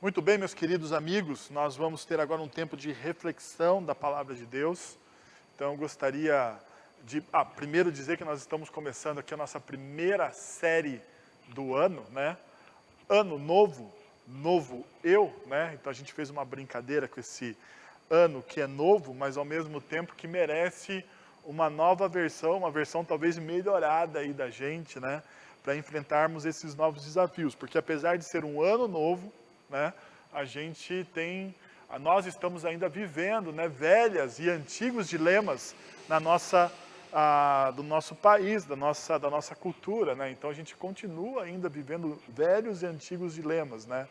Muito bem, meus queridos amigos, nós vamos ter agora um tempo de reflexão da Palavra de Deus. Então, eu gostaria de, primeiro dizer que nós estamos começando aqui a nossa primeira série do ano, né? Ano novo, novo eu, né? Então, a gente fez uma brincadeira com esse ano que é novo, mas ao mesmo tempo que merece uma nova versão, uma versão talvez melhorada aí da gente, né? Para enfrentarmos esses novos desafios, porque apesar de ser um ano novo, né, nós estamos ainda vivendo, né, velhas e antigos dilemas do nosso país, da nossa cultura, né? Então a gente continua ainda vivendo velhos e antigos dilemas, né?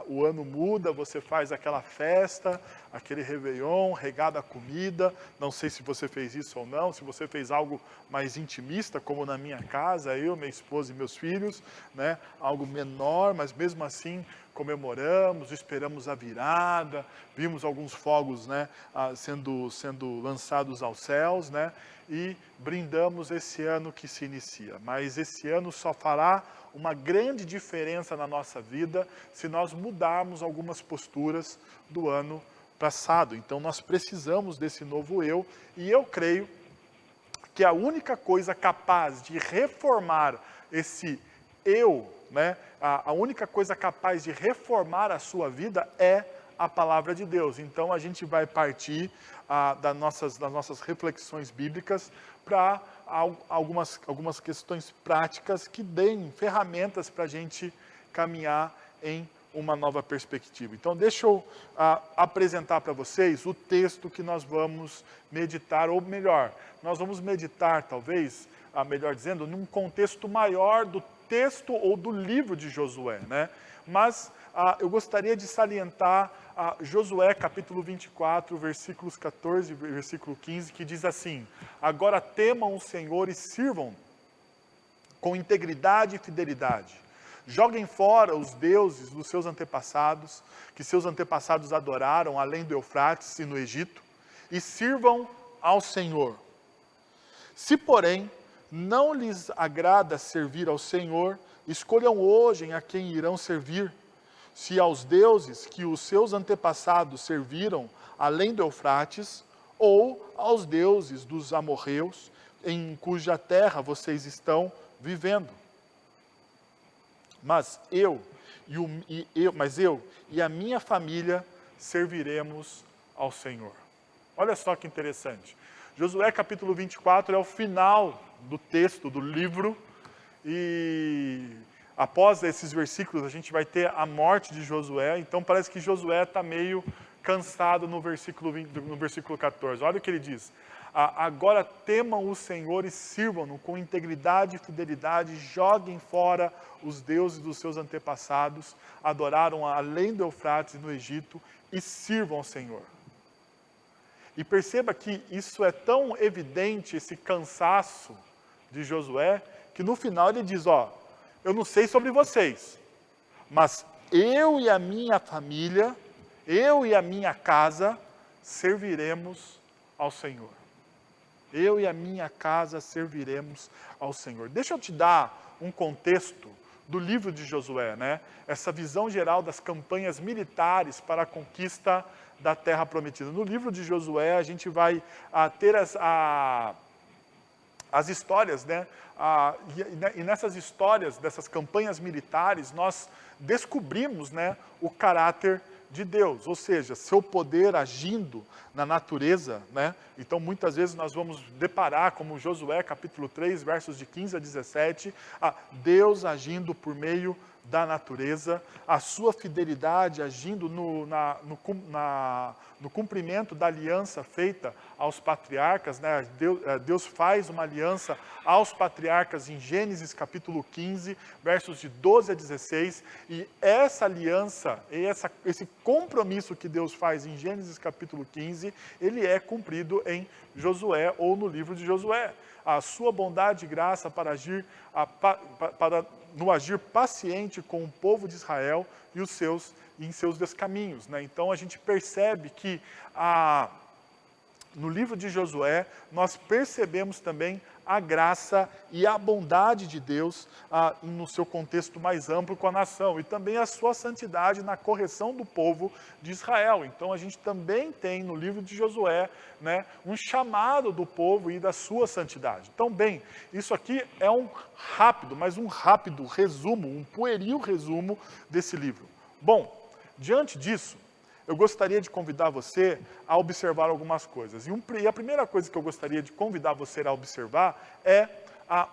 O ano muda, você faz aquela festa, aquele réveillon, regado a comida, não sei se você fez isso ou não, se você fez algo mais intimista, como na minha casa, eu, minha esposa e meus filhos, né? Algo menor, mas mesmo assim comemoramos, esperamos a virada, vimos alguns fogos, né, sendo lançados aos céus, né, e brindamos esse ano que se inicia. Mas esse ano só fará uma grande diferença na nossa vida se nós mudarmos algumas posturas do ano passado. Então nós precisamos desse novo eu, e eu creio que a única coisa capaz de reformar esse eu, né, a única coisa capaz de reformar a sua vida é a palavra de Deus. Então a gente vai partir das nossas reflexões bíblicas para algumas questões práticas que deem ferramentas para a gente caminhar em uma nova perspectiva. Então deixa eu apresentar para vocês o texto que nós vamos meditar, ou melhor, nós vamos meditar talvez, melhor dizendo, num contexto maior do texto ou do livro de Josué, né? Mas eu gostaria de salientar Josué capítulo 24, versículos 14 e versículo 15, que diz assim: agora temam o Senhor e sirvam com integridade e fidelidade. Joguem fora os deuses dos seus antepassados, que seus antepassados adoraram além do Eufrates e no Egito, e sirvam ao Senhor. Se, porém, não lhes agrada servir ao Senhor, escolham hoje a quem irão servir, se aos deuses que os seus antepassados serviram além do Eufrates, ou aos deuses dos amorreus, em cuja terra vocês estão vivendo. Mas eu e a minha família serviremos ao Senhor. Olha só que interessante. Josué capítulo 24 é o final do texto do livro, e após esses versículos a gente vai ter a morte de Josué. Então parece que Josué está meio cansado no versículo 14. Olha o que ele diz: agora temam o Senhor e sirvam-no com integridade e fidelidade, joguem fora os deuses dos seus antepassados, adoraram além do Eufrates e no Egito, e sirvam ao Senhor. E perceba que isso é tão evidente, esse cansaço de Josué, que no final ele diz: eu não sei sobre vocês, mas eu e a minha família, eu e a minha casa serviremos ao Senhor. Eu e a minha casa serviremos ao Senhor. Deixa eu te dar um contexto do livro de Josué, né? Essa visão geral das campanhas militares para a conquista da terra prometida. No livro de Josué a gente vai ter as histórias, né? E nessas histórias, dessas campanhas militares, nós descobrimos, né, o caráter de Deus, ou seja, seu poder agindo na natureza, né? Então muitas vezes nós vamos deparar, como Josué capítulo 3, versos de 15 a 17, Deus agindo por meio da natureza, a sua fidelidade agindo no cumprimento da aliança feita aos patriarcas, né? Deus faz uma aliança aos patriarcas em Gênesis capítulo 15, versos de 12 a 16, e essa aliança, esse compromisso que Deus faz em Gênesis capítulo 15, ele é cumprido em Josué, ou no livro de Josué. A sua bondade e graça para agir, no agir paciente com o povo de Israel e em seus descaminhos, né? Então a gente percebe que no livro de Josué nós percebemos também a graça e a bondade de Deus no seu contexto mais amplo com a nação, e também a sua santidade na correção do povo de Israel. Então a gente também tem no livro de Josué, né, um chamado do povo e da sua santidade. Então, bem, isso aqui é um rápido resumo, um pueril resumo desse livro. Bom, diante disso, eu gostaria de convidar você a observar algumas coisas. E a primeira coisa que eu gostaria de convidar você a observar é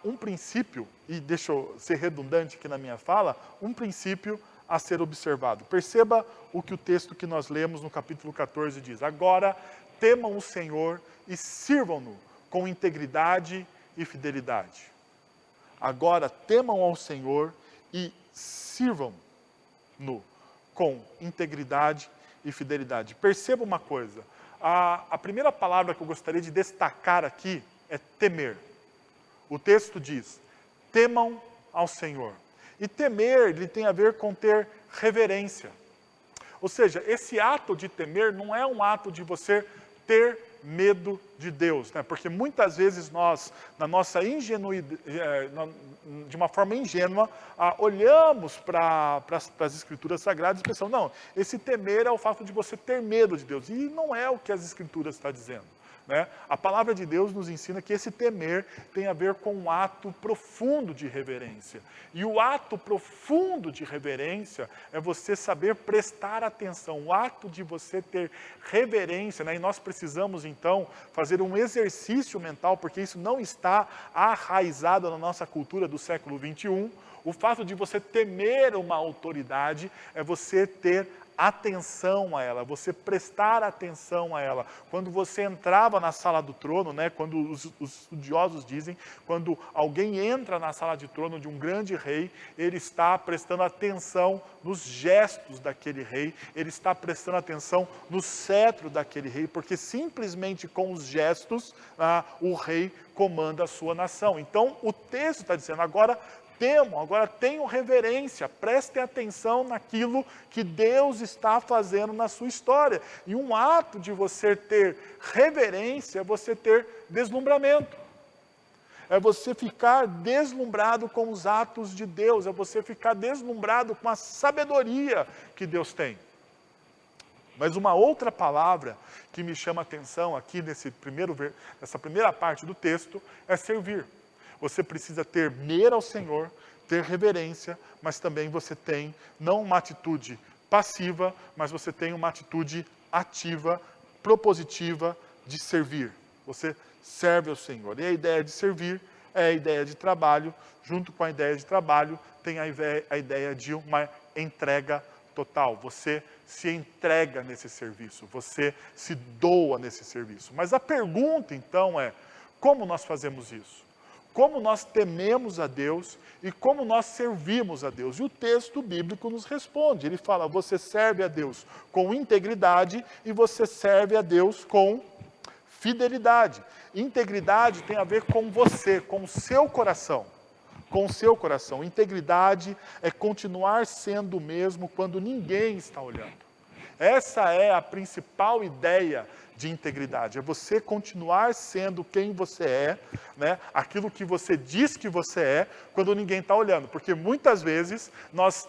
um princípio, e deixa eu ser redundante aqui na minha fala, um princípio a ser observado. Perceba o que o texto que nós lemos no capítulo 14 diz. Agora, temam o Senhor e sirvam-no com integridade e fidelidade. Agora, temam ao Senhor e sirvam-no com integridade e fidelidade. Perceba uma coisa, a primeira palavra que eu gostaria de destacar aqui é temer. O texto diz, temam ao Senhor. E temer, ele tem a ver com ter reverência. Ou seja, esse ato de temer não é um ato de você ter medo de Deus, né? Porque muitas vezes nós, na nossa ingenuidade, de uma forma ingênua, olhamos para as Escrituras Sagradas e pensamos, não, esse temer é o fato de você ter medo de Deus. E não é o que as Escrituras estão dizendo, né? A palavra de Deus nos ensina que esse temer tem a ver com um ato profundo de reverência. E o ato profundo de reverência é você saber prestar atenção. O ato de você ter reverência, né? E nós precisamos então fazer um exercício mental, porque isso não está arraizado na nossa cultura do século 21. O fato de você temer uma autoridade é você ter atenção a ela, você prestar atenção a ela. Quando você entrava na sala do trono, né, quando os estudiosos dizem, quando alguém entra na sala de trono de um grande rei, ele está prestando atenção nos gestos daquele rei, ele está prestando atenção no cetro daquele rei, porque simplesmente com os gestos, o rei comanda a sua nação. Então, o texto está dizendo, agora tenham reverência, prestem atenção naquilo que Deus está fazendo na sua história. E um ato de você ter reverência é você ter deslumbramento. É você ficar deslumbrado com os atos de Deus, é você ficar deslumbrado com a sabedoria que Deus tem. Mas uma outra palavra que me chama a atenção aqui nessa primeira parte do texto é servir. Você precisa temer ao Senhor, ter reverência, mas também você tem não uma atitude passiva, mas você tem uma atitude ativa, propositiva de servir. Você serve ao Senhor. E a ideia de servir é a ideia de trabalho. Junto com a ideia de trabalho, tem a ideia de uma entrega total. Você se entrega nesse serviço, você se doa nesse serviço. Mas a pergunta, então, é: como nós fazemos isso? Como nós tememos a Deus e como nós servimos a Deus. E o texto bíblico nos responde. Ele fala, você serve a Deus com integridade e você serve a Deus com fidelidade. Integridade tem a ver com você, com o seu coração. Com o seu coração. Integridade é continuar sendo o mesmo quando ninguém está olhando. Essa é a principal ideia de integridade, é você continuar sendo quem você é, né? Aquilo que você diz que você é, quando ninguém está olhando. Porque muitas vezes nós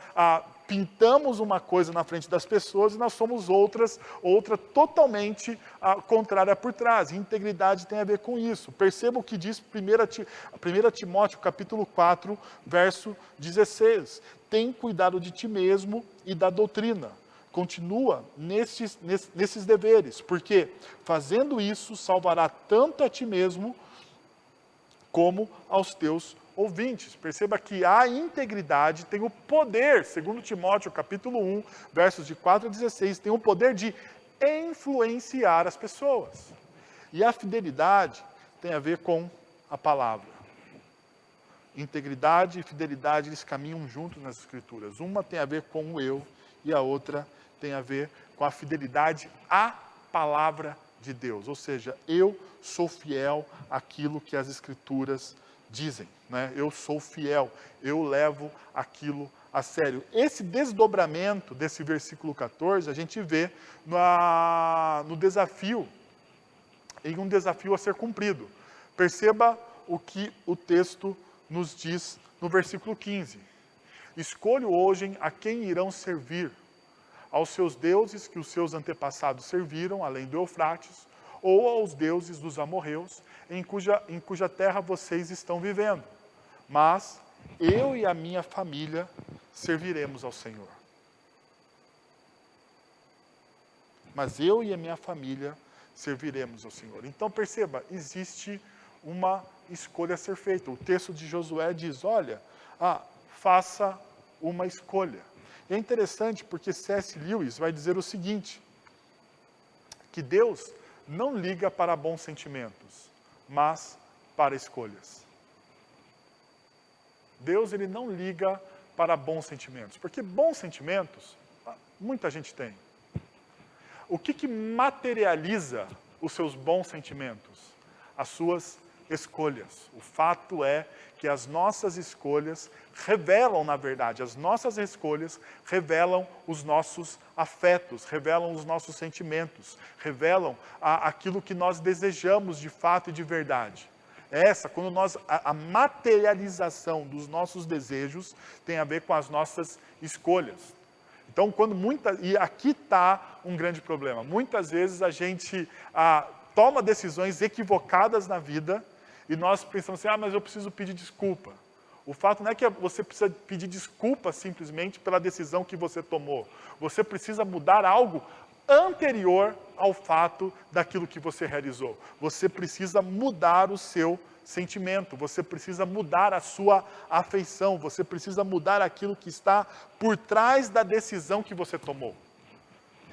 pintamos uma coisa na frente das pessoas e nós somos outra totalmente contrária por trás. E integridade tem a ver com isso. Perceba o que diz 1 Timóteo capítulo 4, verso 16. Tem cuidado de ti mesmo e da doutrina. Continua nesses deveres, porque fazendo isso salvará tanto a ti mesmo como aos teus ouvintes. Perceba que a integridade tem o poder, segundo Timóteo capítulo 1, versos de 4 a 16, tem o poder de influenciar as pessoas. E a fidelidade tem a ver com a palavra. Integridade e fidelidade, eles caminham juntos nas Escrituras. Uma tem a ver com o eu e a outra tem a ver com a fidelidade à palavra de Deus. Ou seja, eu sou fiel àquilo que as Escrituras dizem, né? Eu sou fiel, eu levo aquilo a sério. Esse desdobramento desse versículo 14, a gente vê no desafio, em um desafio a ser cumprido. Perceba o que o texto nos diz no versículo 15. Escolho hoje a quem irão servir, aos seus deuses que os seus antepassados serviram, além do Eufrates, ou aos deuses dos amorreus, em cuja terra vocês estão vivendo. Mas eu e a minha família serviremos ao Senhor. Mas eu e a minha família serviremos ao Senhor. Então perceba, existe uma escolha a ser feita. O texto de Josué diz, olha, faça uma escolha. E é interessante porque C.S. Lewis vai dizer o seguinte, que Deus não liga para bons sentimentos, mas para escolhas. Deus, ele não liga para bons sentimentos, porque bons sentimentos, muita gente tem. O que materializa os seus bons sentimentos? As suas escolhas. O fato é que as nossas escolhas revelam, na verdade, as nossas escolhas revelam os nossos afetos, revelam os nossos sentimentos, revelam aquilo que nós desejamos de fato e de verdade. Quando a materialização dos nossos desejos tem a ver com as nossas escolhas. Então, e aqui está um grande problema. Muitas vezes a gente toma decisões equivocadas na vida e nós pensamos assim, mas eu preciso pedir desculpa. O fato não é que você precisa pedir desculpa simplesmente pela decisão que você tomou. Você precisa mudar algo anterior ao fato daquilo que você realizou. Você precisa mudar o seu sentimento, você precisa mudar a sua afeição, você precisa mudar aquilo que está por trás da decisão que você tomou.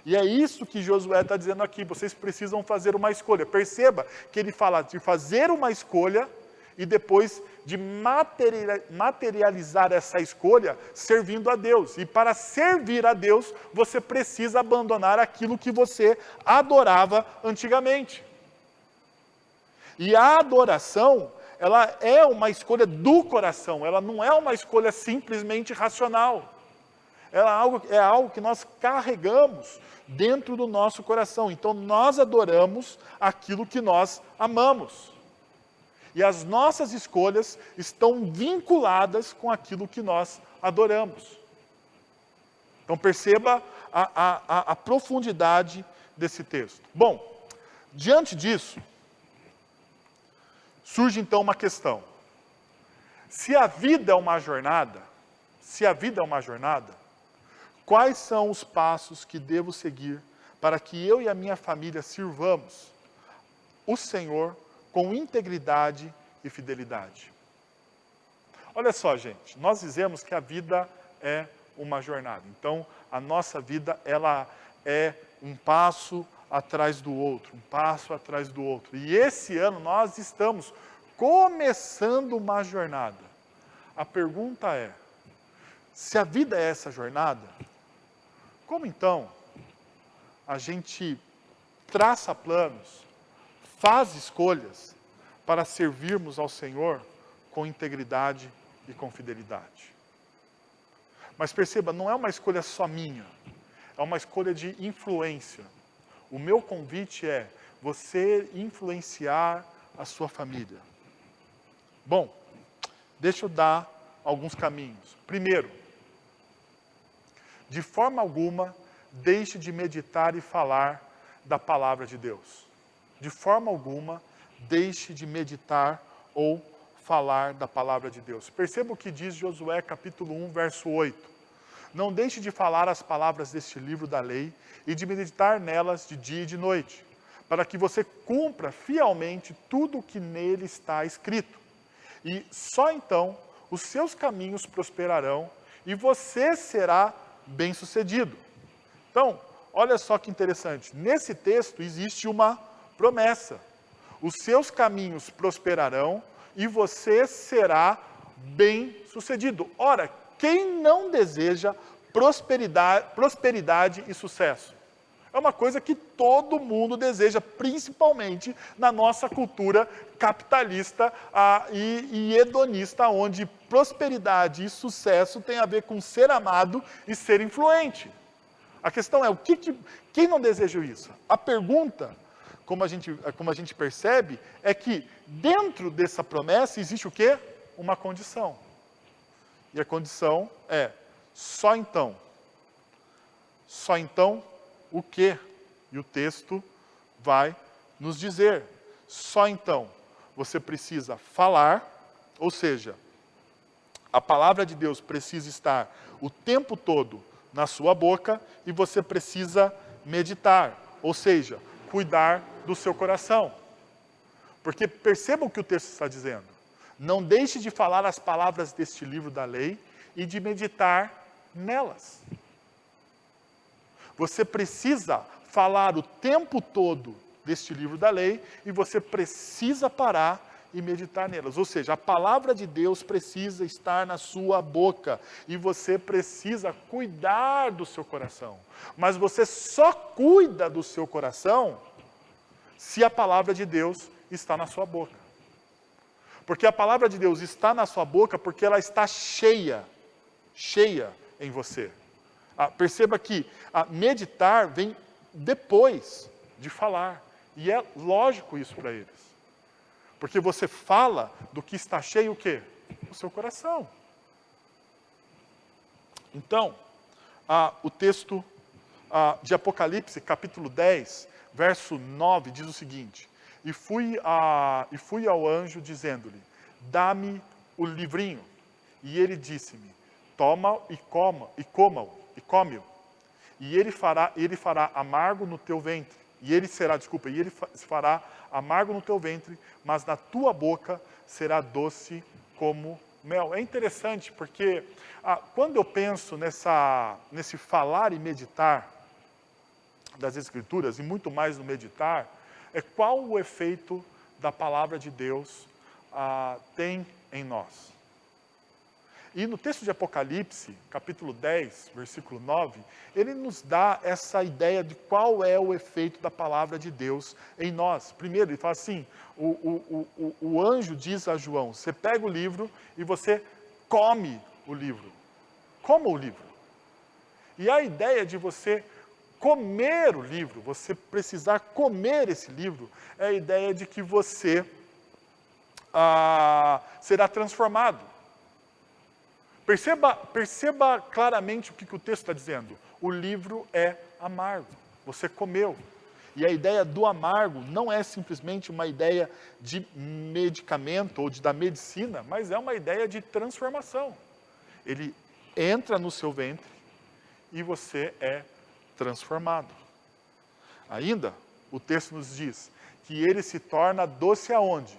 E é isso que Josué está dizendo aqui, vocês precisam fazer uma escolha. Perceba que ele fala de fazer uma escolha e depois de materializar essa escolha servindo a Deus. E para servir a Deus, você precisa abandonar aquilo que você adorava antigamente. E a adoração, ela é uma escolha do coração, ela não é uma escolha simplesmente racional. Ela é algo que nós carregamos dentro do nosso coração. Então nós adoramos aquilo que nós amamos. E as nossas escolhas estão vinculadas com aquilo que nós adoramos. Então perceba a profundidade desse texto. Bom, diante disso, surge então uma questão. Se a vida é uma jornada, quais são os passos que devo seguir para que eu e a minha família sirvamos o Senhor com integridade e fidelidade? Olha só, gente, nós dizemos que a vida é uma jornada. Então, a nossa vida, ela é um passo atrás do outro, um passo atrás do outro. E esse ano nós estamos começando uma jornada. A pergunta é, se a vida é essa jornada, como então a gente traça planos, faz escolhas para servirmos ao Senhor com integridade e com fidelidade? Mas perceba, não é uma escolha só minha, é uma escolha de influência. O meu convite é você influenciar a sua família. Bom, deixa eu dar alguns caminhos. Primeiro, de forma alguma, deixe de meditar e falar da palavra de Deus. De forma alguma, deixe de meditar ou falar da palavra de Deus. Perceba o que diz Josué capítulo 1, verso 8. Não deixe de falar as palavras deste livro da lei e de meditar nelas de dia e de noite, para que você cumpra fielmente tudo o que nele está escrito. E só então os seus caminhos prosperarão e você será bem-sucedido. Então, olha só que interessante. Nesse texto existe uma promessa. Os seus caminhos prosperarão e você será bem-sucedido. Ora, quem não deseja prosperidade e sucesso? É uma coisa que todo mundo deseja, principalmente na nossa cultura capitalista e hedonista, onde prosperidade e sucesso tem a ver com ser amado e ser influente. A questão é, quem não deseja isso? A pergunta, como a gente percebe, é que dentro dessa promessa existe o quê? Uma condição. E a condição é, só então o quê? E o texto vai nos dizer, só então você precisa falar, ou seja, a palavra de Deus precisa estar o tempo todo na sua boca e você precisa meditar, ou seja, cuidar do seu coração. Porque percebam o que o texto está dizendo. Não deixe de falar as palavras deste livro da lei e de meditar nelas. Você precisa falar o tempo todo deste livro da lei e você precisa parar e meditar nelas. Ou seja, a palavra de Deus precisa estar na sua boca e você precisa cuidar do seu coração. Mas você só cuida do seu coração se a palavra de Deus está na sua boca. Porque a palavra de Deus está na sua boca porque ela está cheia em você. Perceba que meditar vem depois de falar. E é lógico isso para eles. Porque você fala do que está cheio o quê? O seu coração. Então, o texto de Apocalipse, capítulo 10, verso 9, diz o seguinte: E fui ao anjo dizendo-lhe, dá-me o livrinho. E ele disse-me, toma e come-o. E ele fará amargo no teu ventre. E ele fará amargo no teu ventre, mas na tua boca será doce como mel. É interessante porque quando eu penso nesse falar e meditar das Escrituras, e muito mais no meditar, qual o efeito da palavra de Deus tem em nós. E no texto de Apocalipse, capítulo 10, versículo 9, ele nos dá essa ideia de qual é o efeito da palavra de Deus em nós. Primeiro, ele fala assim, o anjo diz a João, você pega o livro e você come o livro. Coma o livro. E a ideia de você comer o livro, você precisar comer esse livro, é a ideia de que você será transformado. Perceba claramente o que o texto está dizendo. O livro é amargo. Você comeu. E a ideia do amargo não é simplesmente uma ideia de medicamento ou da medicina, mas é uma ideia de transformação. Ele entra no seu ventre e você é transformado. Ainda, o texto nos diz que ele se torna doce aonde?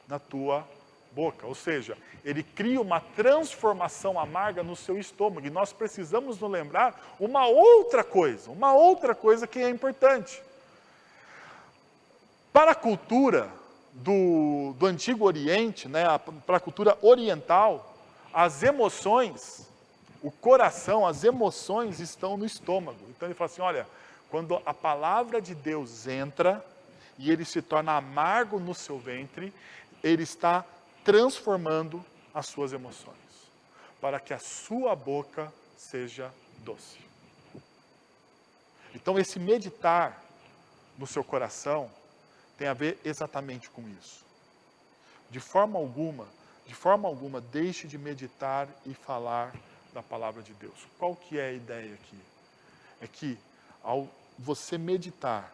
Na tua boca. Ou seja, ele cria uma transformação amarga no seu estômago. E nós precisamos nos lembrar uma outra coisa que é importante. Para a cultura do Antigo Oriente, para a cultura oriental, as emoções, o coração, as emoções estão no estômago. Então ele fala assim, olha, quando a palavra de Deus entra e ele se torna amargo no seu ventre, ele está transformando as suas emoções, para que a sua boca seja doce. Então esse meditar no seu coração tem a ver exatamente com isso. De forma alguma, deixe de meditar e falar da palavra de Deus. Qual que é a ideia aqui? É que ao você meditar,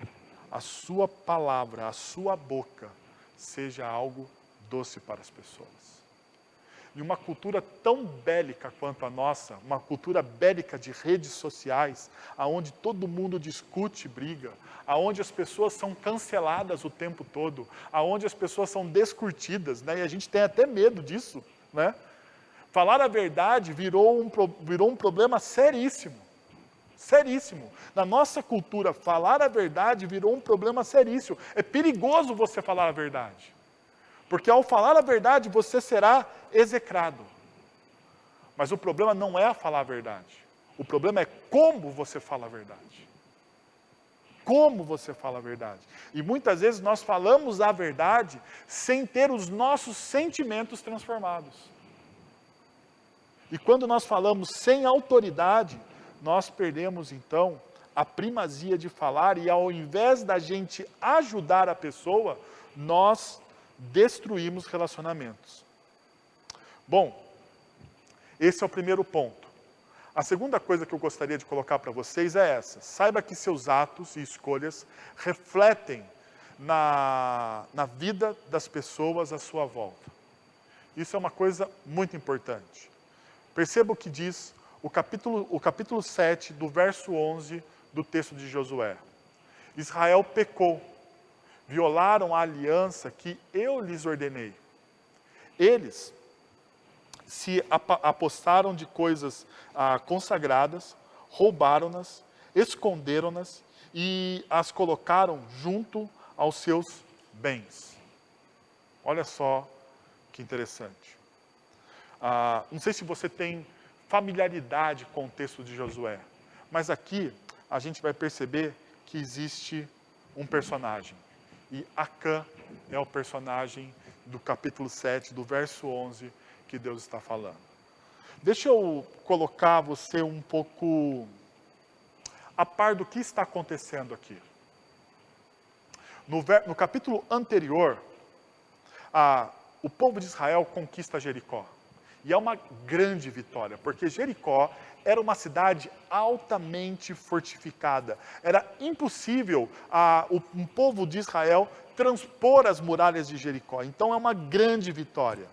a sua palavra, a sua boca, seja algo doce para as pessoas. E uma cultura tão bélica quanto a nossa, uma cultura bélica de redes sociais, aonde todo mundo discute e briga, aonde as pessoas são canceladas o tempo todo, aonde as pessoas são descurtidas, e a gente tem até medo disso, Falar a verdade virou um problema seríssimo. Seríssimo. Na nossa cultura, falar a verdade virou um problema seríssimo. É perigoso você falar a verdade. Porque ao falar a verdade, você será execrado. Mas o problema não é falar a verdade. O problema é como você fala a verdade. Como você fala a verdade. E muitas vezes nós falamos a verdade sem ter os nossos sentimentos transformados. E quando nós falamos sem autoridade, nós perdemos então a primazia de falar e ao invés da gente ajudar a pessoa, nós destruímos relacionamentos. Bom, esse é o primeiro ponto. A segunda coisa que eu gostaria de colocar para vocês é essa. Saiba que seus atos e escolhas refletem na vida das pessoas à sua volta. Isso é uma coisa muito importante. Perceba o que diz o capítulo 7, do verso 11 do texto de Josué. Israel pecou, violaram a aliança que eu lhes ordenei. Eles se apostaram de coisas consagradas, roubaram-nas, esconderam-nas e as colocaram junto aos seus bens. Olha só que interessante. Não sei se você tem familiaridade com o texto de Josué, mas aqui a gente vai perceber que existe um personagem. E Acã é o personagem do capítulo 7, do verso 11, que Deus está falando. Deixa eu colocar você um pouco a par do que está acontecendo aqui. No capítulo anterior, o povo de Israel conquista Jericó. E é uma grande vitória, porque Jericó era uma cidade altamente fortificada. Era impossível um povo de Israel transpor as muralhas de Jericó. Então é uma grande vitória.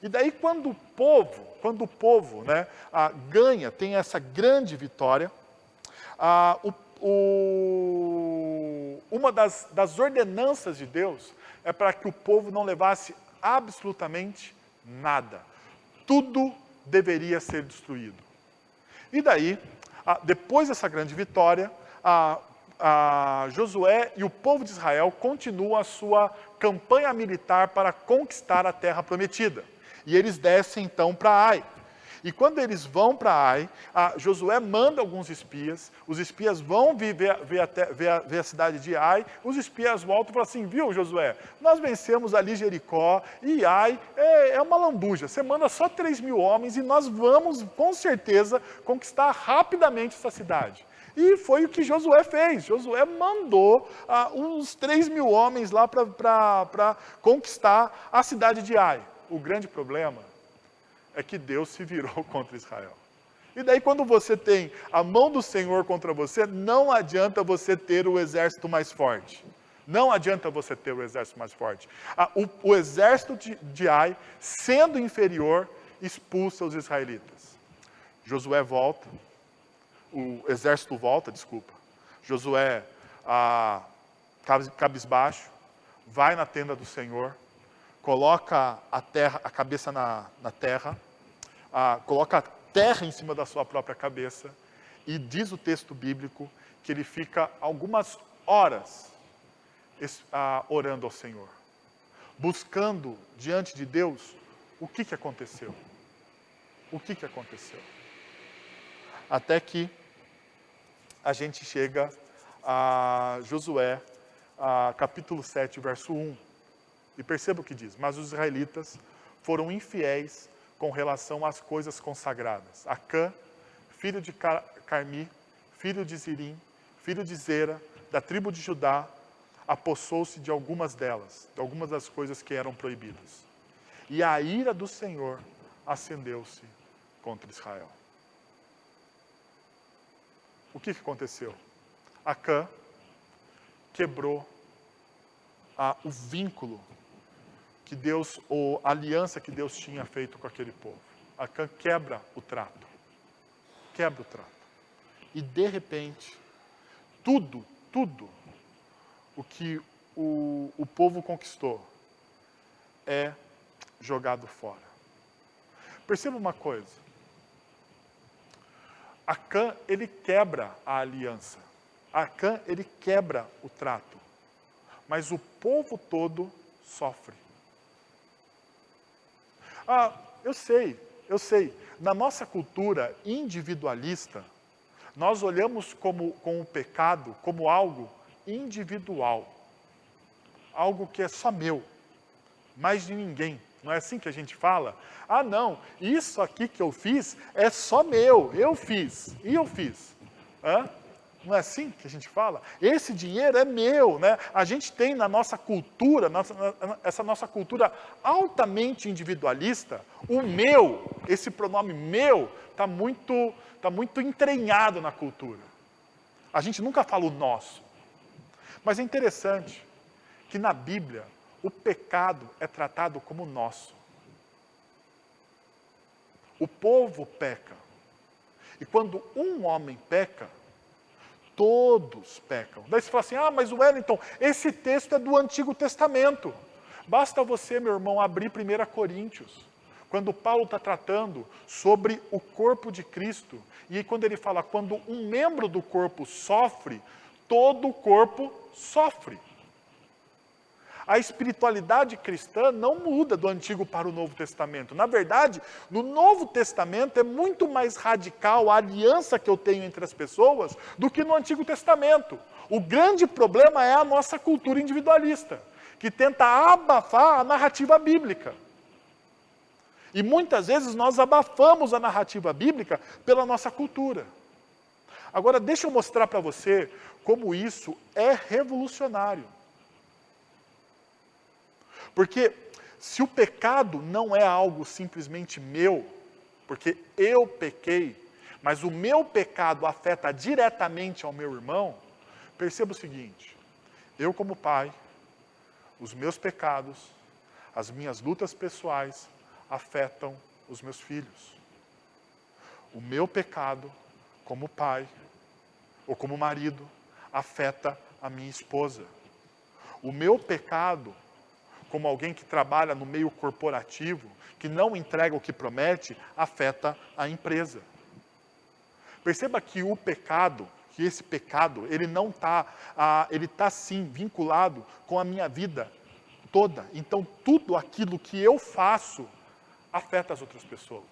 E daí quando o povo ganha, tem essa grande vitória, uma das ordenanças de Deus é para que o povo não levasse absolutamente nada. Tudo deveria ser destruído. E daí, depois dessa grande vitória, Josué e o povo de Israel continuam a sua campanha militar para conquistar a terra prometida. E eles descem então para Ai. E quando eles vão para Ai, Josué manda alguns espias, os espias vão ver a cidade de Ai, os espias voltam e falam assim, viu Josué, nós vencemos ali Jericó e Ai é uma lambuja, você manda só 3.000 homens e nós vamos com certeza conquistar rapidamente essa cidade. E foi o que Josué fez, Josué mandou uns 3.000 homens lá para conquistar a cidade de Ai. O grande problema é que Deus se virou contra Israel. E daí quando você tem a mão do Senhor contra você, não adianta você ter o exército mais forte. Não adianta você ter o exército mais forte. O exército de Ai, sendo inferior, expulsa os israelitas. Josué volta, o exército volta, desculpa. Josué, cabisbaixo, vai na tenda do Senhor, coloca a cabeça na terra, coloca a terra em cima da sua própria cabeça e diz o texto bíblico que ele fica algumas horas orando ao Senhor, buscando diante de Deus o que aconteceu. O que aconteceu? Até que a gente chega a Josué, capítulo 7, verso 1. E perceba o que diz. Mas os israelitas foram infiéis com relação às coisas consagradas. Acã, filho de Carmi, filho de Zirim, filho de Zera, da tribo de Judá, apossou-se de algumas delas, de algumas das coisas que eram proibidas. E a ira do Senhor acendeu-se contra Israel. O que aconteceu? Acã quebrou o vínculo que Deus, ou a aliança que Deus tinha feito com aquele povo. Acã quebra o trato. Quebra o trato. E de repente, tudo o que o povo conquistou é jogado fora. Perceba uma coisa. Acã, ele quebra a aliança. Acã, ele quebra o trato. Mas o povo todo sofre. Eu sei. Na nossa cultura individualista, nós olhamos com o pecado como algo individual. Algo que é só meu, mais de ninguém. Não é assim que a gente fala? Não, isso aqui que eu fiz é só meu, eu fiz. E eu fiz. Não é assim que a gente fala? Esse dinheiro é meu, né? A gente tem na nossa cultura, essa nossa cultura altamente individualista, o meu, esse pronome meu, está muito entranhado na cultura. A gente nunca fala o nosso. Mas é interessante que na Bíblia o pecado é tratado como nosso. O povo peca. E quando um homem peca, todos pecam. Daí você fala assim, mas Wellington, esse texto é do Antigo Testamento. Basta você, meu irmão, abrir 1 Coríntios. Quando Paulo está tratando sobre o corpo de Cristo, e aí quando ele fala, quando um membro do corpo sofre, todo o corpo sofre. A espiritualidade cristã não muda do Antigo para o Novo Testamento. Na verdade, no Novo Testamento é muito mais radical a aliança que eu tenho entre as pessoas do que no Antigo Testamento. O grande problema é a nossa cultura individualista, que tenta abafar a narrativa bíblica. E muitas vezes nós abafamos a narrativa bíblica pela nossa cultura. Agora, deixa eu mostrar para você como isso é revolucionário. Porque se o pecado não é algo simplesmente meu, porque eu pequei, mas o meu pecado afeta diretamente ao meu irmão, perceba o seguinte, eu como pai, os meus pecados, as minhas lutas pessoais afetam os meus filhos. O meu pecado como pai ou como marido afeta a minha esposa. O meu pecado como alguém que trabalha no meio corporativo, que não entrega o que promete, afeta a empresa. Perceba que o pecado, que esse pecado, ele não está, ele está sim vinculado com a minha vida toda. Então tudo aquilo que eu faço afeta as outras pessoas.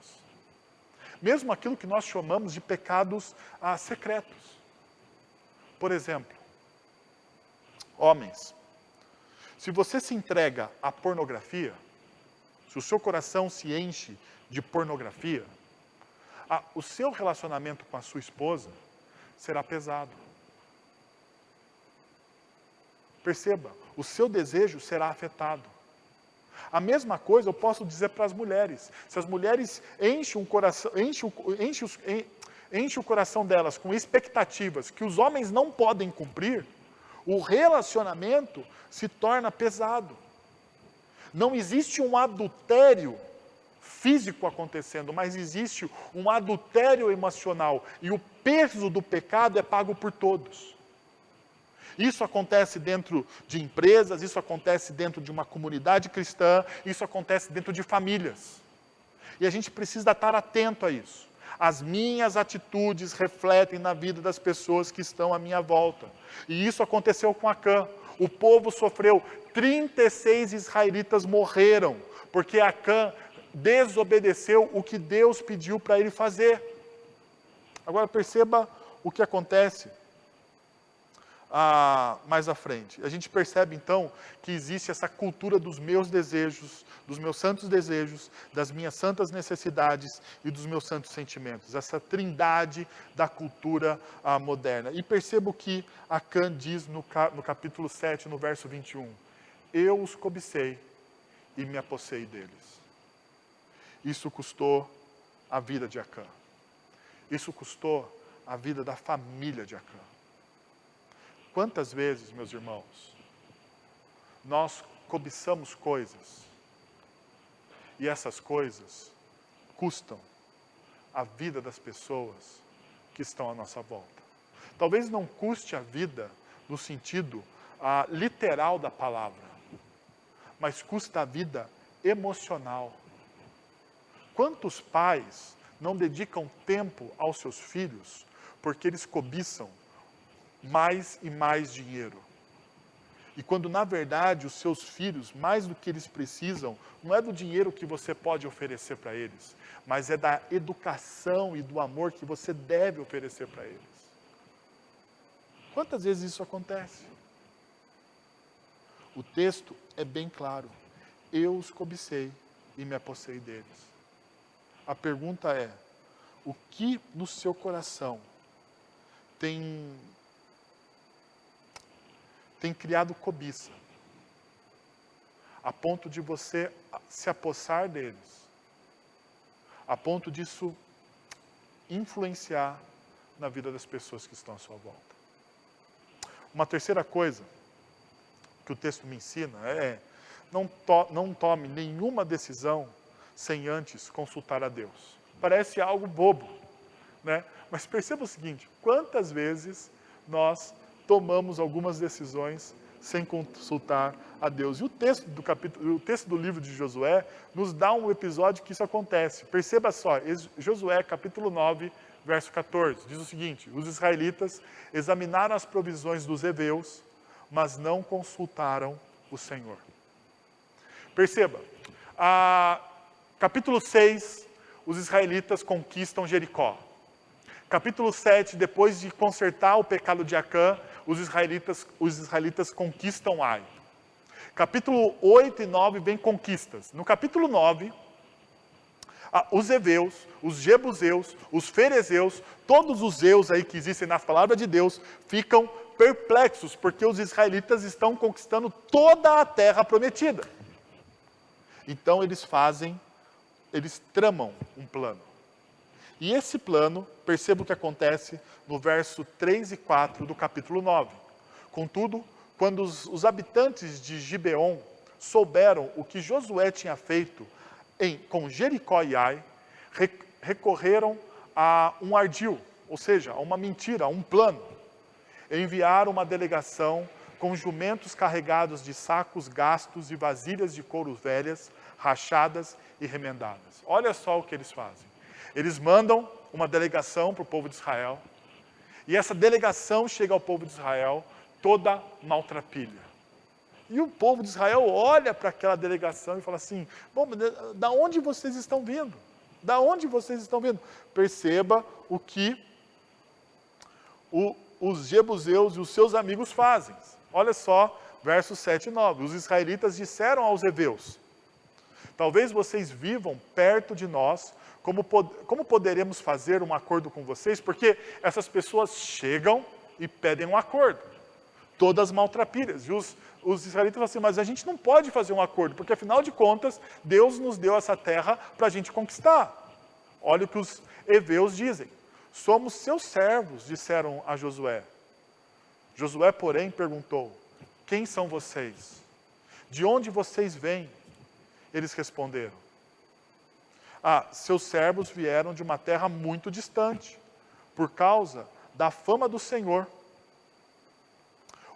Mesmo aquilo que nós chamamos de pecados secretos. Por exemplo, homens. Se você se entrega à pornografia, se o seu coração se enche de pornografia, o seu relacionamento com a sua esposa será pesado. Perceba, o seu desejo será afetado. A mesma coisa eu posso dizer para as mulheres. Se as mulheres enchem o coração delas com expectativas que os homens não podem cumprir, o relacionamento se torna pesado. Não existe um adultério físico acontecendo, mas existe um adultério emocional. E o peso do pecado é pago por todos. Isso acontece dentro de empresas, isso acontece dentro de uma comunidade cristã, isso acontece dentro de famílias. E a gente precisa estar atento a isso. As minhas atitudes refletem na vida das pessoas que estão à minha volta. E isso aconteceu com Acã. O povo sofreu, 36 israelitas morreram, porque Acã desobedeceu o que Deus pediu para ele fazer. Agora perceba o que acontece mais à frente. A gente percebe então que existe essa cultura dos meus desejos, dos meus santos desejos, das minhas santas necessidades e dos meus santos sentimentos. Essa trindade da cultura moderna. E percebo que Acã diz no capítulo 7, no verso 21, eu os cobicei e me apossei deles. Isso custou a vida de Acã. Isso custou a vida da família de Acã. Quantas vezes, meus irmãos, nós cobiçamos coisas e essas coisas custam a vida das pessoas que estão à nossa volta. Talvez não custe a vida no sentido literal da palavra, mas custa a vida emocional. Quantos pais não dedicam tempo aos seus filhos porque eles cobiçam mais e mais dinheiro? E quando na verdade os seus filhos, mais do que eles precisam, não é do dinheiro que você pode oferecer para eles, mas é da educação e do amor que você deve oferecer para eles. Quantas vezes isso acontece? O texto é bem claro. Eu os cobicei e me apossei deles. A pergunta é, o que no seu coração tem tem criado cobiça, a ponto de você se apossar deles, a ponto disso influenciar na vida das pessoas que estão à sua volta. Uma terceira coisa que o texto me ensina é não tome nenhuma decisão sem antes consultar a Deus. Parece algo bobo, né? Mas perceba o seguinte, quantas vezes nós tomamos algumas decisões sem consultar a Deus. E o texto do livro de Josué nos dá um episódio que isso acontece. Perceba só, Josué capítulo 9, verso 14, diz o seguinte: os israelitas examinaram as provisões dos heveus, mas não consultaram o Senhor. Perceba, capítulo 6, os israelitas conquistam Jericó. Capítulo 7, depois de consertar o pecado de Acã, os israelitas conquistam Ai. Capítulo 8 e 9 vem conquistas. No capítulo 9, os heveus, os jebuseus, os ferezeus, todos os zeus aí que existem na palavra de Deus, ficam perplexos, porque os israelitas estão conquistando toda a terra prometida. Então eles tramam um plano. E esse plano, perceba o que acontece no verso 3 e 4 do capítulo 9. Contudo, quando os habitantes de Gibeon souberam o que Josué tinha feito com Jericó e Ai, recorreram a um ardil, ou seja, a uma mentira, a um plano. Enviaram uma delegação com jumentos carregados de sacos gastos e vasilhas de couro velhas, rachadas e remendadas. Olha só o que eles fazem. Eles mandam uma delegação para o povo de Israel, e essa delegação chega ao povo de Israel toda maltrapilha. E o povo de Israel olha para aquela delegação e fala assim: bom, da onde vocês estão vindo? Da onde vocês estão vindo? Perceba o que os jebuseus e os seus amigos fazem. Olha só, versos 7 e 9. Os israelitas disseram aos heveus: talvez vocês vivam perto de nós, como poderemos fazer um acordo com vocês? Porque essas pessoas chegam e pedem um acordo, todas maltrapilhas. E os israelitas falam assim: mas a gente não pode fazer um acordo, porque afinal de contas, Deus nos deu essa terra para a gente conquistar. Olha o que os heveus dizem: somos seus servos, disseram a Josué. Josué, porém, perguntou: quem são vocês? De onde vocês vêm? Eles responderam: seus servos vieram de uma terra muito distante, por causa da fama do Senhor,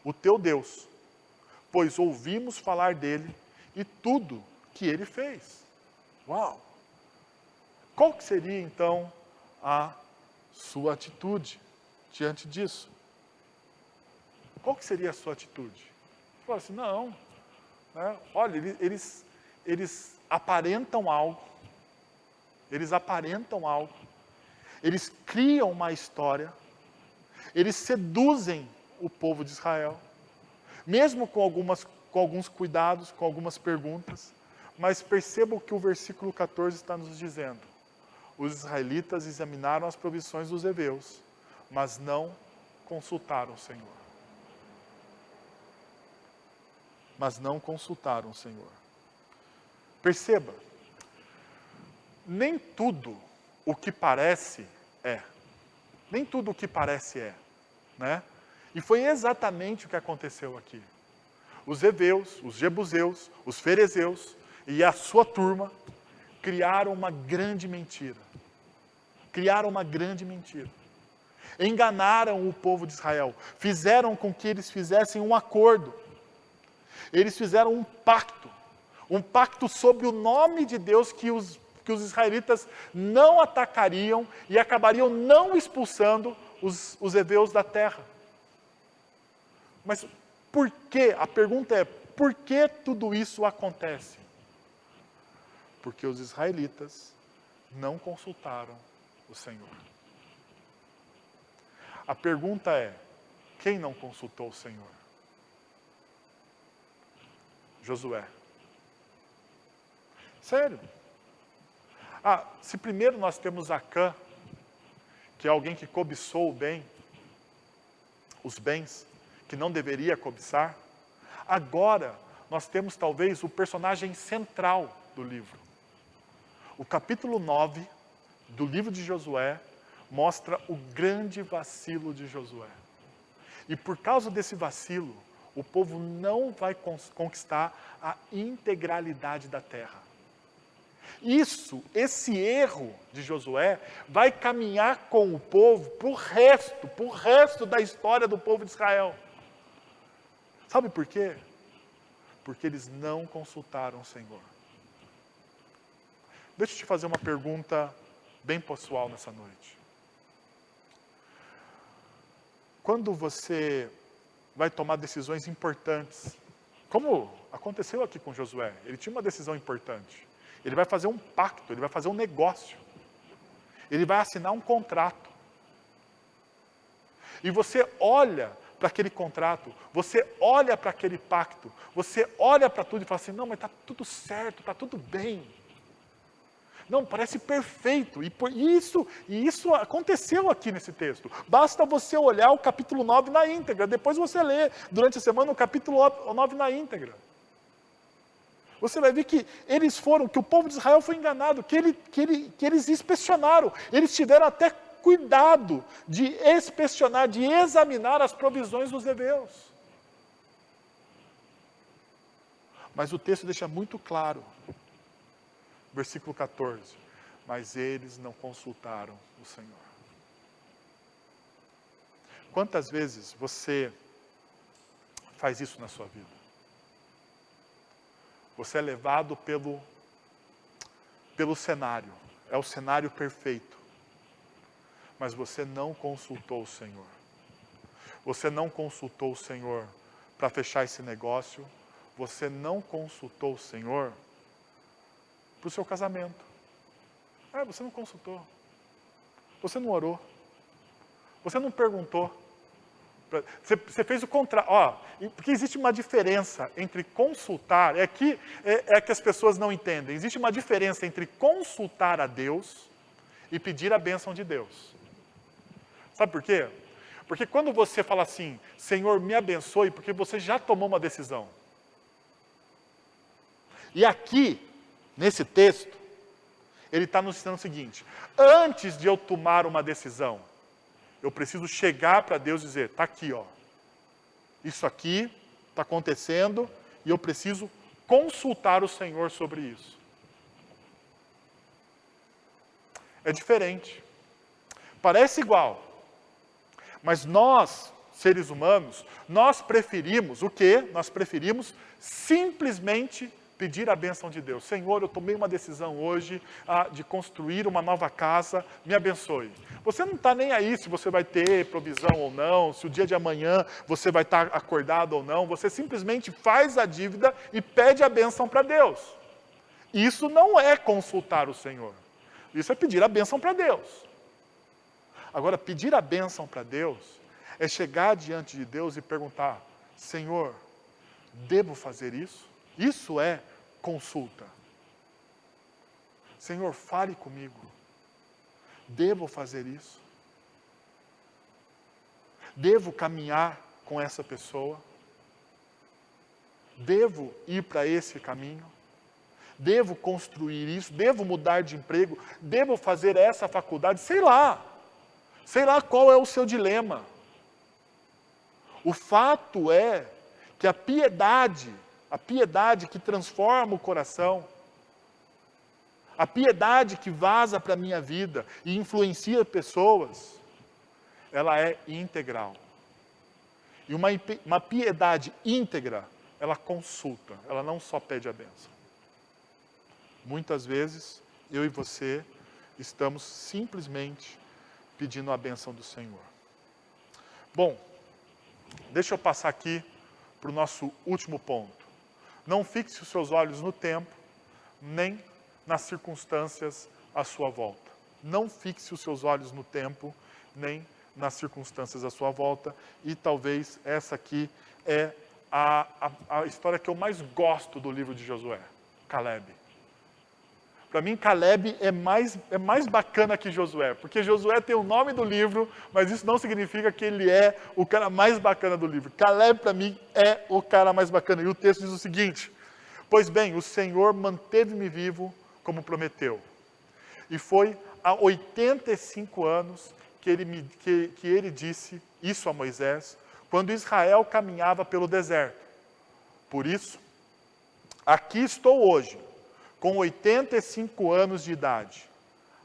o teu Deus, pois ouvimos falar dele e tudo que ele fez. Uau! Qual que seria, então, a sua atitude diante disso? Qual que seria a sua atitude? Você fala assim: não, né? Olha, eles aparentam algo, eles criam uma história, eles seduzem o povo de Israel, mesmo com alguns cuidados, com algumas perguntas, mas perceba o que o versículo 14 está nos dizendo: os israelitas examinaram as provisões dos heveus, mas não consultaram o Senhor. Perceba, nem tudo o que parece é. Nem tudo o que parece é, né? E foi exatamente o que aconteceu aqui. Os heveus, os jebuseus, os ferezeus e a sua turma criaram uma grande mentira. Enganaram o povo de Israel. Fizeram com que eles fizessem um acordo. Eles fizeram um pacto sobre o nome de Deus que os israelitas não atacariam e acabariam não expulsando os heveus da terra. Mas por quê? A pergunta é: por que tudo isso acontece? Porque os israelitas não consultaram o Senhor. A pergunta é: quem não consultou o Senhor? Josué. Sério. Se primeiro nós temos Acã, que é alguém que cobiçou os bens, que não deveria cobiçar, Agora, nós temos talvez o personagem central do livro. O capítulo 9 do livro de Josué mostra o grande vacilo de Josué. E por causa desse vacilo, o povo não vai conquistar a integralidade da terra. Esse erro de Josué vai caminhar com o povo para o resto da história do povo de Israel. Sabe por quê? Porque eles não consultaram o Senhor. Deixa eu te fazer uma pergunta bem pessoal nessa noite. Quando você vai tomar decisões importantes, como aconteceu aqui com Josué, ele tinha uma decisão importante. Ele vai fazer um pacto, ele vai fazer um negócio. Ele vai assinar um contrato. E você olha para aquele contrato, você olha para aquele pacto, você olha para tudo e fala assim, não, mas está tudo certo, está tudo bem. Não, parece perfeito. E isso aconteceu aqui nesse texto. Basta você olhar o capítulo 9 na íntegra. Depois você lê durante a semana o capítulo 9 na íntegra. Você vai ver que que o povo de Israel foi enganado, que eles inspecionaram. Eles tiveram até cuidado de inspecionar, de examinar as provisões dos heveus. Mas o texto deixa muito claro. Versículo 14. Mas eles não consultaram o Senhor. Quantas vezes você faz isso na sua vida? Você é levado pelo cenário. É o cenário perfeito. Mas você não consultou o Senhor. Você não consultou o Senhor para fechar esse negócio. Você não consultou o Senhor para o seu casamento. Você não consultou. Você não orou. Você não perguntou. Você fez o contrário. Porque existe uma diferença entre consultar, é que as pessoas não entendem. Existe uma diferença entre consultar a Deus e pedir a bênção de Deus. Sabe por quê? Porque quando você fala assim, Senhor, me abençoe, porque você já tomou uma decisão. E aqui, nesse texto, ele está nos ensinando o seguinte, antes de eu tomar uma decisão, eu preciso chegar para Deus e dizer, está aqui, isso aqui está acontecendo e eu preciso consultar o Senhor sobre isso. É diferente. Parece igual. Mas nós, seres humanos, nós preferimos o quê? Nós preferimos simplesmente pedir a bênção de Deus. Senhor, eu tomei uma decisão hoje de construir uma nova casa, me abençoe. Você não está nem aí se você vai ter provisão ou não, se o dia de amanhã você vai estar acordado ou não. Você simplesmente faz a dívida e pede a bênção para Deus. Isso não é consultar o Senhor. Isso é pedir a bênção para Deus. Agora, pedir a bênção para Deus é chegar diante de Deus e perguntar, Senhor, devo fazer isso? Isso é consulta. Senhor, fale comigo. Devo fazer isso? Devo caminhar com essa pessoa? Devo ir para esse caminho? Devo construir isso? Devo mudar de emprego? Devo fazer essa faculdade? Sei lá. Sei lá qual é o seu dilema. O fato é que a piedade que transforma o coração, a piedade que vaza para a minha vida e influencia pessoas, ela é integral. E uma piedade íntegra, ela consulta, ela não só pede a bênção. Muitas vezes, eu e você estamos simplesmente pedindo a bênção do Senhor. Bom, deixa eu passar aqui para o nosso último ponto. Não fixe os seus olhos no tempo, nem nas circunstâncias à sua volta. Não fixe os seus olhos no tempo, nem nas circunstâncias à sua volta. E talvez essa aqui é a história que eu mais gosto do livro de Josué, Caleb. Para mim, Caleb é mais bacana que Josué, porque Josué tem o nome do livro, mas isso não significa que ele é o cara mais bacana do livro. Caleb, para mim, é o cara mais bacana. E o texto diz o seguinte: pois bem, o Senhor manteve-me vivo como prometeu. E foi há 85 anos que ele disse isso a Moisés, quando Israel caminhava pelo deserto. Por isso, aqui estou hoje, com 85 anos de idade.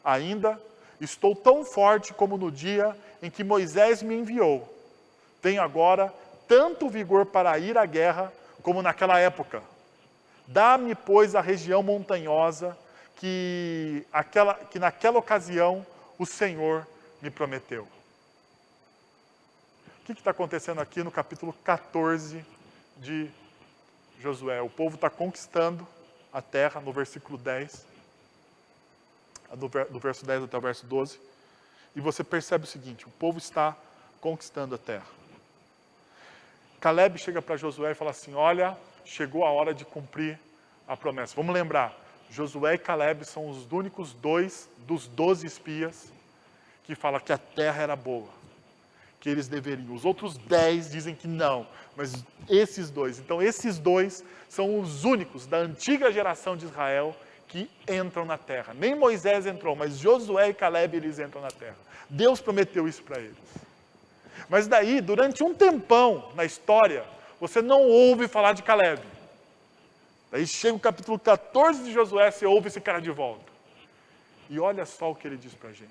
Ainda estou tão forte como no dia em que Moisés me enviou. Tenho agora tanto vigor para ir à guerra como naquela época. Dá-me, pois, a região montanhosa que naquela ocasião o Senhor me prometeu. O que está acontecendo aqui no capítulo 14 de Josué? O povo está conquistando a terra, no versículo 10, do verso 10 até o verso 12, e você percebe o seguinte: o povo está conquistando a terra. Caleb chega para Josué e fala assim: olha, chegou a hora de cumprir a promessa. Vamos lembrar, Josué e Caleb são os únicos dois dos 12 espias que falam que a terra era boa, que eles deveriam. Os outros 10 dizem que não, mas esses dois. Então esses dois são os únicos da antiga geração de Israel que entram na terra. Nem Moisés entrou, mas Josué e Caleb, eles entram na terra. Deus prometeu isso para eles. Mas daí, durante um tempão na história, você não ouve falar de Caleb. Daí chega o capítulo 14 de Josué, você ouve esse cara de volta. E olha só o que ele diz para a gente.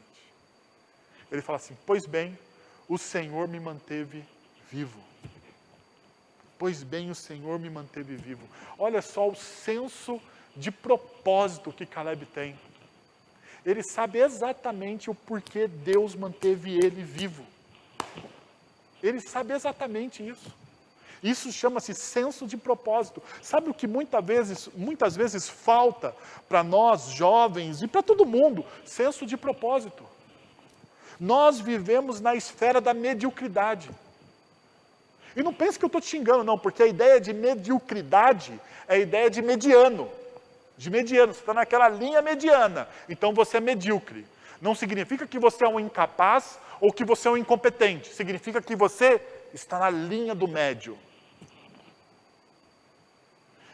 Ele fala assim: pois bem, o Senhor me manteve vivo. Pois bem, o Senhor me manteve vivo. Olha só o senso de propósito que Caleb tem. Ele sabe exatamente o porquê Deus manteve ele vivo. Ele sabe exatamente isso. Isso chama-se senso de propósito. Sabe o que muitas vezes falta para nós, jovens, e para todo mundo? Senso de propósito. Nós vivemos na esfera da mediocridade. E não pense que eu estou te xingando, não, porque a ideia de mediocridade é a ideia de mediano. De mediano, você está naquela linha mediana, então você é medíocre. Não significa que você é um incapaz ou que você é um incompetente. Significa que você está na linha do médio.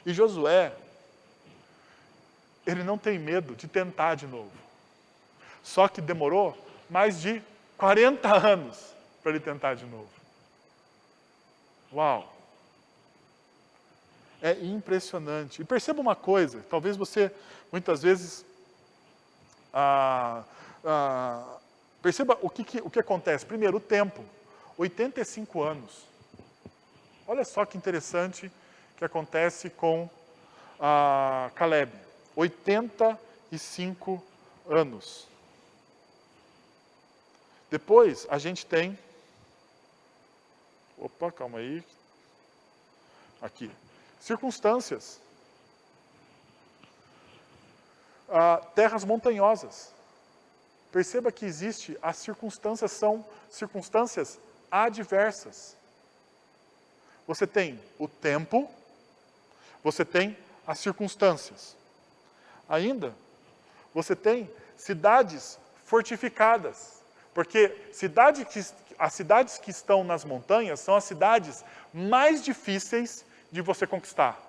E Josué, ele não tem medo de tentar de novo. Só que demorou mais de 40 anos para ele tentar de novo. Uau! É impressionante. E perceba uma coisa, talvez você, muitas vezes, perceba o que acontece. Primeiro, o tempo. 85 anos. Olha só que interessante que acontece com Caleb. 85 anos. Depois, a gente tem... Opa, calma aí. Aqui. Circunstâncias. Terras montanhosas. Perceba que as circunstâncias são circunstâncias adversas. Você tem o tempo, você tem as circunstâncias. Ainda, você tem cidades fortificadas. Porque as cidades que estão nas montanhas são as cidades mais difíceis de você conquistar.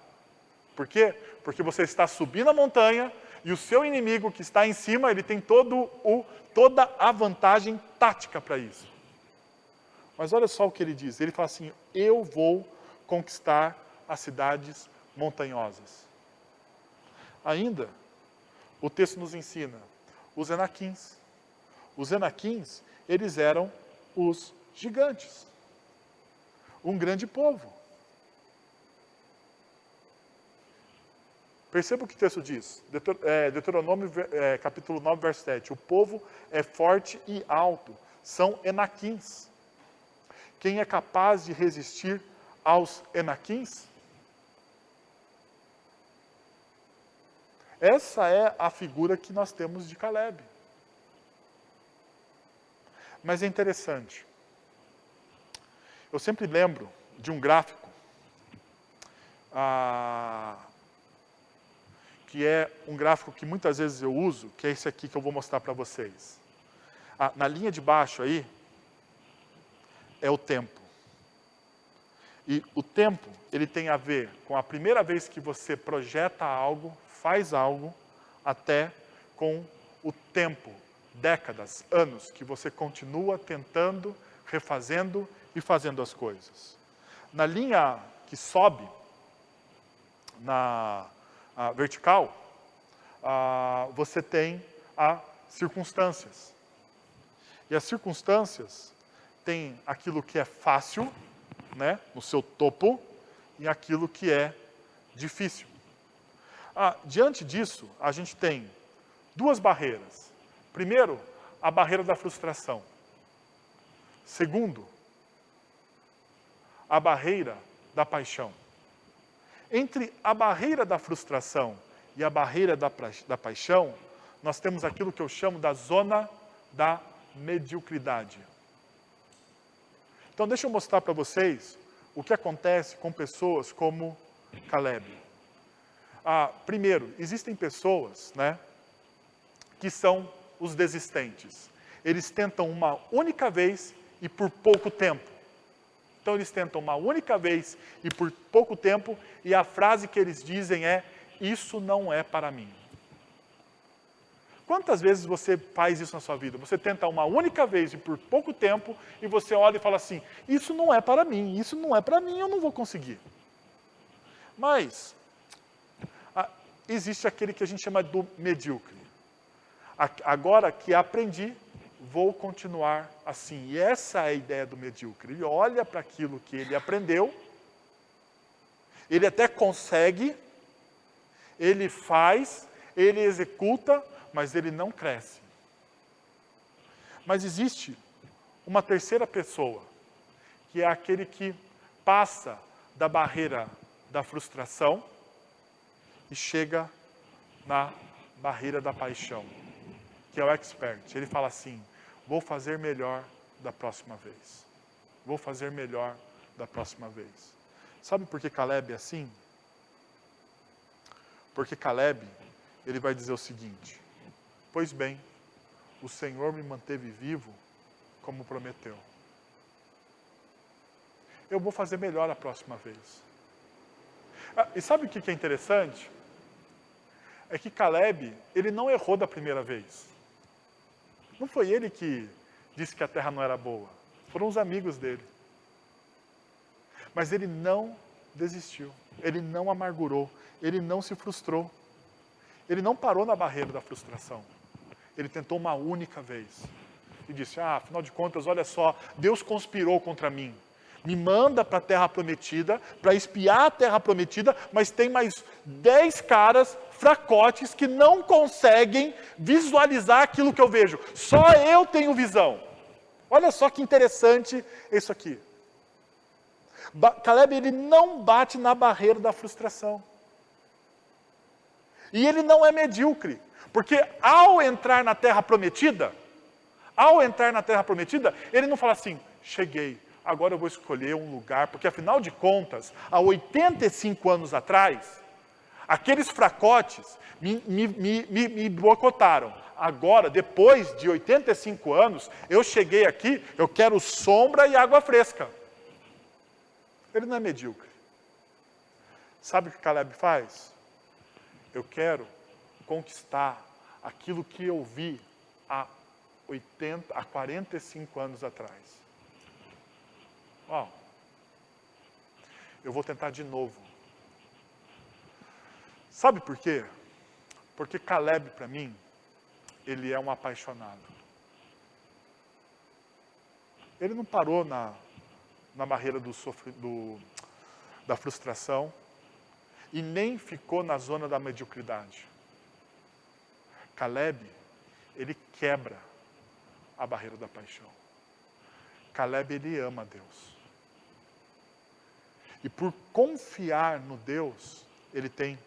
Por quê? Porque você está subindo a montanha e o seu inimigo que está em cima, ele tem toda a vantagem tática para isso. Mas olha só o que ele diz. Ele fala assim: eu vou conquistar as cidades montanhosas. Ainda, o texto nos ensina os Enaquins. Os Enaquins, eles eram os gigantes. Um grande povo. Perceba o que o texto diz. Deuteronômio capítulo 9, verso 7. O povo é forte e alto. São Enaquins. Quem é capaz de resistir aos Enaquins? Essa é a figura que nós temos de Caleb. Mas é interessante. Eu sempre lembro de um gráfico que é um gráfico que muitas vezes eu uso, que é esse aqui que eu vou mostrar para vocês. Na linha de baixo aí, é o tempo. E o tempo, ele tem a ver com a primeira vez que você projeta algo, faz algo, até com o tempo, décadas, anos, que você continua tentando, refazendo e fazendo as coisas. Na linha que sobe, na vertical, você tem as circunstâncias. E as circunstâncias têm aquilo que é fácil, né, no seu topo, e aquilo que é difícil. Diante disso, a gente tem duas barreiras. Primeiro, a barreira da frustração. Segundo, a barreira da paixão. Entre a barreira da frustração e a barreira da paixão, nós temos aquilo que eu chamo da zona da mediocridade. Então, deixa eu mostrar para vocês o que acontece com pessoas como Caleb. Primeiro, existem pessoas, né, que são os desistentes. Eles tentam uma única vez e por pouco tempo. Então, eles tentam uma única vez e por pouco tempo, e a frase que eles dizem é: isso não é para mim. Quantas vezes você faz isso na sua vida? Você tenta uma única vez e por pouco tempo, e você olha e fala assim: isso não é para mim, isso não é para mim, eu não vou conseguir. Mas, existe aquele que a gente chama do medíocre. Agora que aprendi, vou continuar assim. E essa é a ideia do medíocre. Ele olha para aquilo que ele aprendeu, ele até consegue, ele faz, ele executa, mas ele não cresce. Mas existe uma terceira pessoa, que é aquele que passa da barreira da frustração e chega na barreira da paixão, que é o expert. Ele fala assim: vou fazer melhor da próxima vez. Vou fazer melhor da próxima vez. Sabe por que Caleb é assim? Porque Caleb, ele vai dizer o seguinte: pois bem, o Senhor me manteve vivo como prometeu. Eu vou fazer melhor a próxima vez. E sabe o que é interessante? É que Caleb, ele não errou da primeira vez. Não foi ele que disse que a terra não era boa. Foram os amigos dele. Mas ele não desistiu. Ele não amargurou. Ele não se frustrou. Ele não parou na barreira da frustração. Ele tentou uma única vez. E disse: afinal de contas, olha só, Deus conspirou contra mim. Me manda para a terra prometida, para espiar a terra prometida, mas tem mais 10 caras fracotes que não conseguem visualizar aquilo que eu vejo. Só eu tenho visão. Olha só que interessante isso aqui. Caleb, ele não bate na barreira da frustração. E ele não é medíocre, porque ao entrar na terra prometida, ele não fala assim: cheguei, agora eu vou escolher um lugar, porque afinal de contas, há 85 anos atrás, aqueles fracotes me boicotaram. Agora, depois de 85 anos, eu cheguei aqui, eu quero sombra e água fresca. Ele não é medíocre. Sabe o que Caleb faz? Eu quero conquistar aquilo que eu vi há 45 anos atrás. Eu vou tentar de novo. Sabe por quê? Porque Caleb, para mim, ele é um apaixonado. Ele não parou na barreira da frustração e nem ficou na zona da mediocridade. Caleb, ele quebra a barreira da paixão. Caleb, ele ama Deus. E por confiar no Deus, ele tem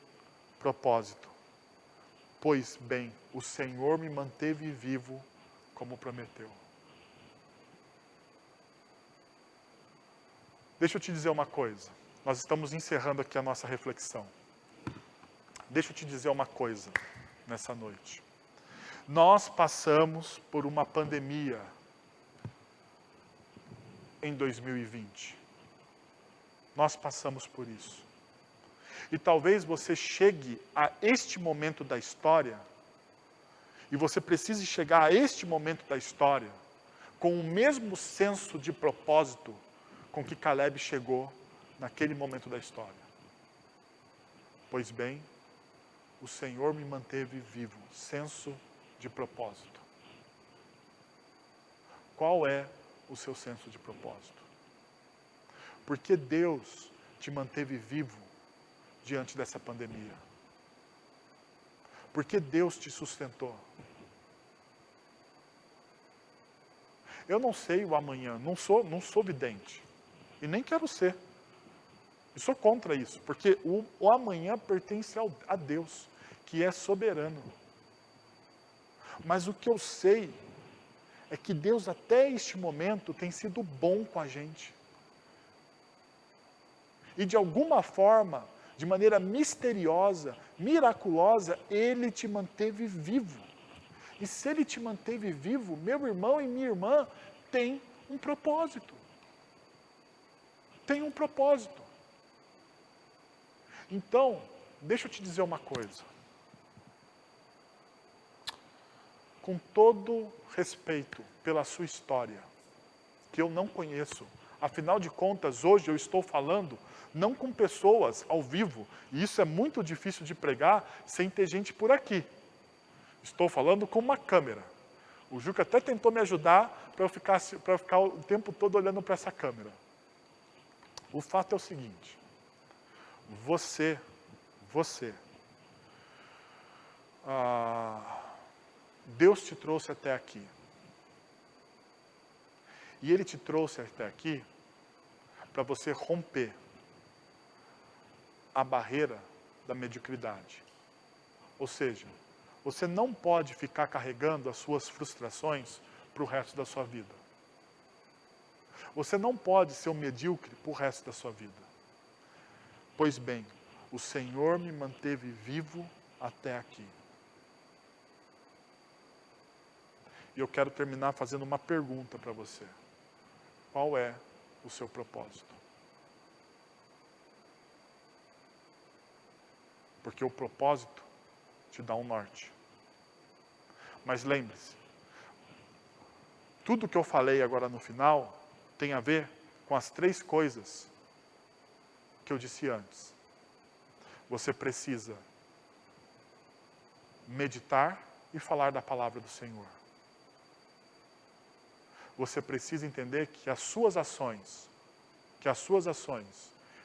propósito. Pois bem, o Senhor me manteve vivo como prometeu. Deixa eu te dizer uma coisa. Nós estamos encerrando aqui a nossa reflexão. deixa eu te dizer uma coisa nessa noite. Nós passamos por uma pandemia em 2020. Nós passamos por isso. E talvez você chegue a este momento da história, e você precise chegar a este momento da história, com o mesmo senso de propósito com que Caleb chegou naquele momento da história. Pois bem, o Senhor me manteve vivo, senso de propósito. Qual é o seu senso de propósito? Porque Deus te manteve vivo diante dessa pandemia? Porque Deus te sustentou? Eu não sei o amanhã, não sou vidente. E nem quero ser. Eu sou contra isso, porque o amanhã pertence a Deus, que é soberano. Mas o que eu sei é que Deus até este momento tem sido bom com a gente. E de alguma forma, de maneira misteriosa, miraculosa, Ele te manteve vivo. E se Ele te manteve vivo, meu irmão e minha irmã, tem um propósito. Tem um propósito. Então, deixa eu te dizer uma coisa. Com todo respeito pela sua história, que eu não conheço, afinal de contas, hoje eu estou falando não com pessoas ao vivo, e isso é muito difícil de pregar sem ter gente por aqui. Estou falando com uma câmera. O Juca até tentou me ajudar para eu ficar o tempo todo olhando para essa câmera. O fato é o seguinte, Deus te trouxe até aqui. E Ele te trouxe até aqui para você romper a barreira da mediocridade. Ou seja, você não pode ficar carregando as suas frustrações para o resto da sua vida. Você não pode ser um medíocre para o resto da sua vida. Pois bem, o Senhor me manteve vivo até aqui. E eu quero terminar fazendo uma pergunta para você. Qual é o seu propósito? Porque o propósito te dá um norte. Mas lembre-se, tudo que eu falei agora no final tem a ver com as 3 coisas que eu disse antes. Você precisa meditar e falar da palavra do Senhor. Você precisa entender que as suas ações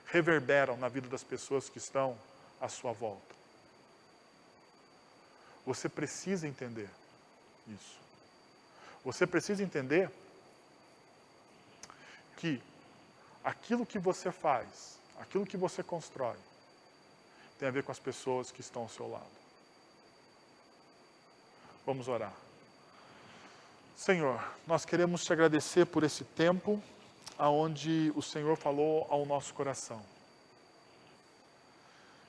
reverberam na vida das pessoas que estão à sua volta. Você precisa entender isso. Você precisa entender que aquilo que você faz, aquilo que você constrói, tem a ver com as pessoas que estão ao seu lado. Vamos orar. Senhor, nós queremos te agradecer por esse tempo aonde o Senhor falou ao nosso coração.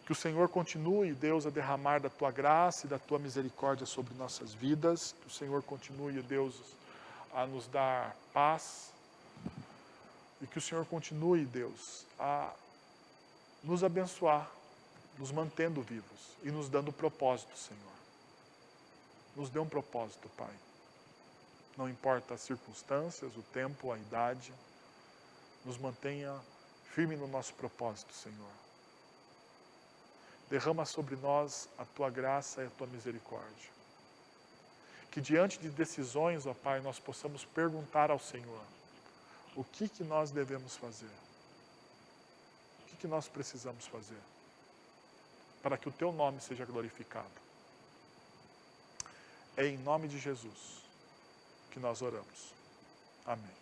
Que o Senhor continue, Deus, a derramar da Tua graça e da Tua misericórdia sobre nossas vidas. Que o Senhor continue, Deus, a nos dar paz. E que o Senhor continue, Deus, a nos abençoar, nos mantendo vivos e nos dando propósito, Senhor. Nos dê um propósito, Pai. Não importa as circunstâncias, o tempo, a idade. Nos mantenha firme no nosso propósito, Senhor. Derrama sobre nós a Tua graça e a Tua misericórdia. Que diante de decisões, ó Pai, nós possamos perguntar ao Senhor, o que nós devemos fazer? O que nós precisamos fazer? Para que o Teu nome seja glorificado. É em nome de Jesus que nós oramos. Amém.